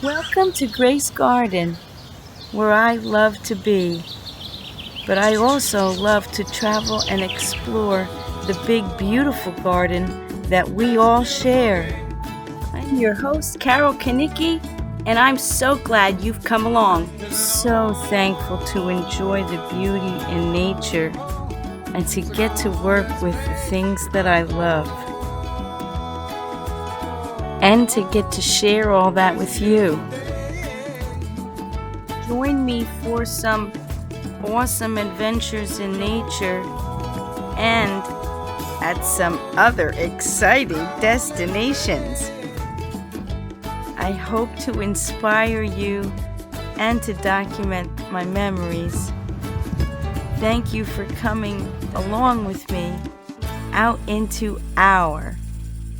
Welcome to Grace Garden, where I love to be, but I also love to travel and explore the big, beautiful garden that we all share. I'm your host, Carol Kanicki, and I'm so glad you've come along. So thankful to enjoy the beauty in nature and to get to work with the things that I love. And to get to share all that with you. Join me for some awesome adventures in nature and at some other exciting destinations. I hope to inspire you and to document my memories. Thank you for coming along with me out into our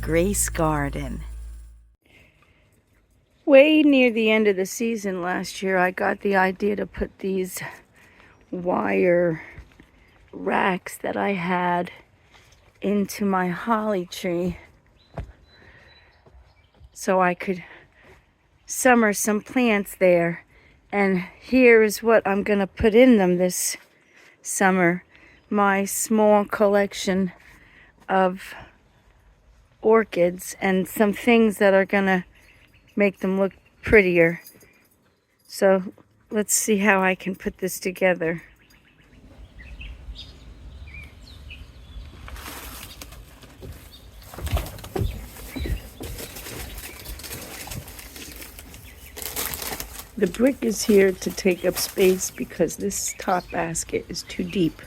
Grace Garden. Way near the end of the season last year, I got the idea to put these wire racks that I had into my holly tree so I could summer some plants there. And here is what I'm going to put in them this summer. My small collection of orchids and some things that are going to make them look prettier. So let's see how I can put this together. The brick is here to take up space because this top basket is too deep.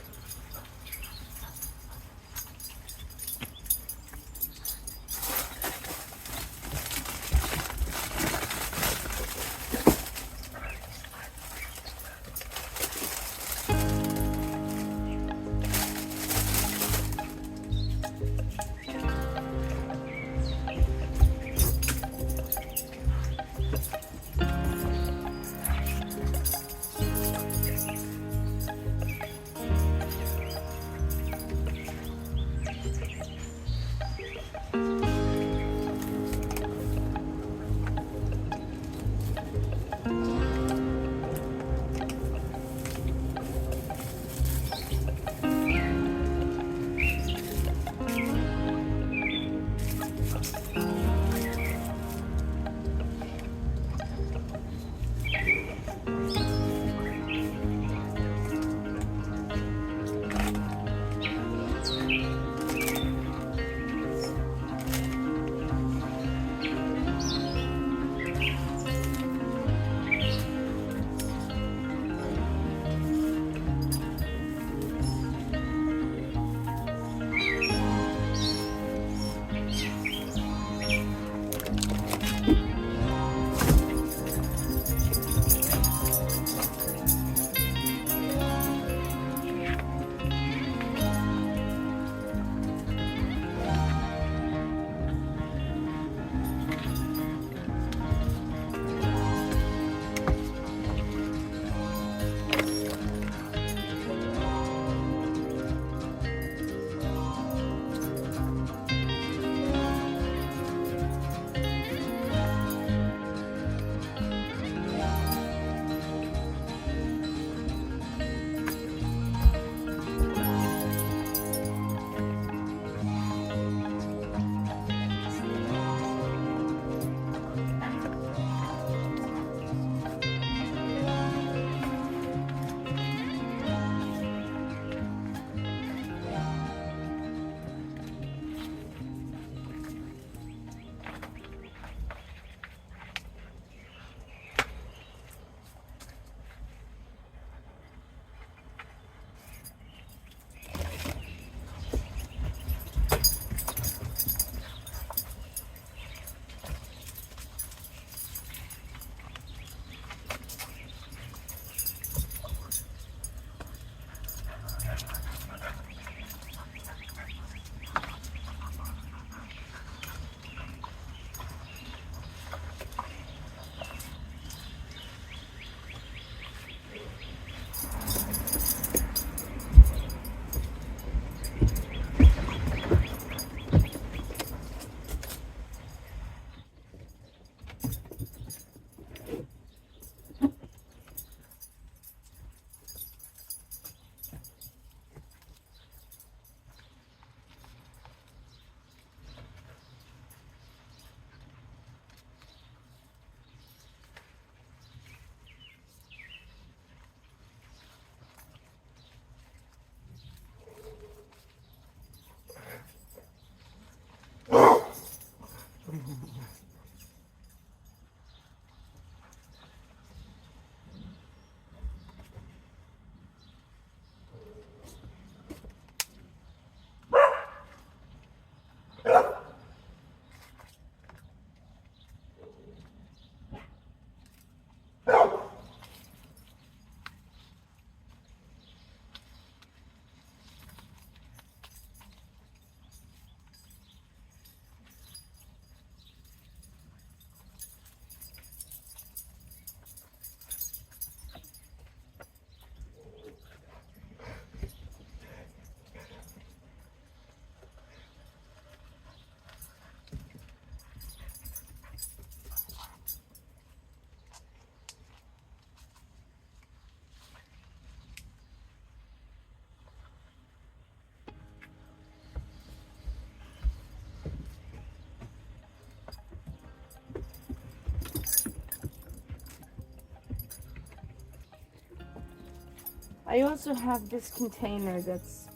I also have this container that's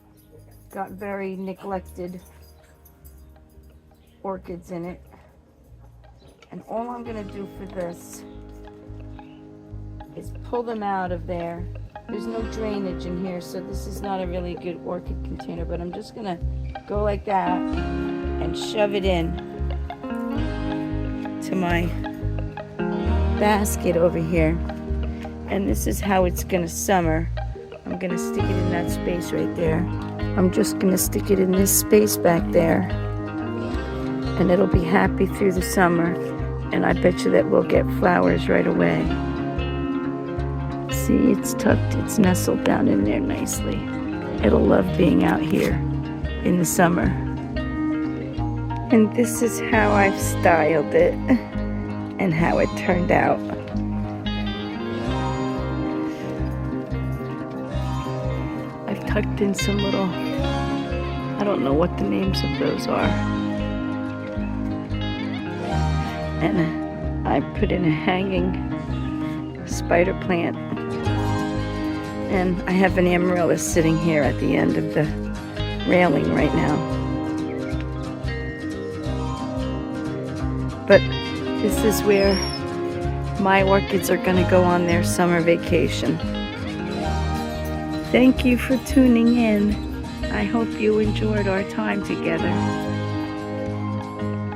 got very neglected orchids in it. And all I'm gonna do for this is pull them out of there. There's no drainage in here, so this is not a really good orchid container, but I'm just gonna go like that and shove it in to my basket over here. And this is how it's gonna summer. I'm gonna stick it in that space right there. I'm just gonna stick it in this space back there, and it'll be happy through the summer. And I bet you that we'll get flowers right away. See, it's tucked, it's nestled down in there nicely. It'll love being out here in the summer. And this is how I've styled it and how it turned out. I've tucked in some little, I don't know what the names of those are. And I put in a hanging spider plant. And I have an amaryllis sitting here at the end of the railing right now. But this is where my orchids are going to go on their summer vacation. Thank you for tuning in. I hope you enjoyed our time together.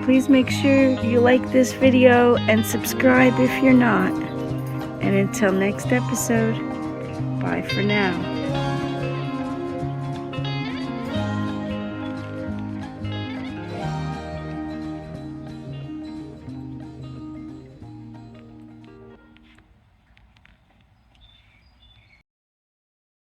Please make sure you like this video and subscribe if you're not. And until next episode, bye for now.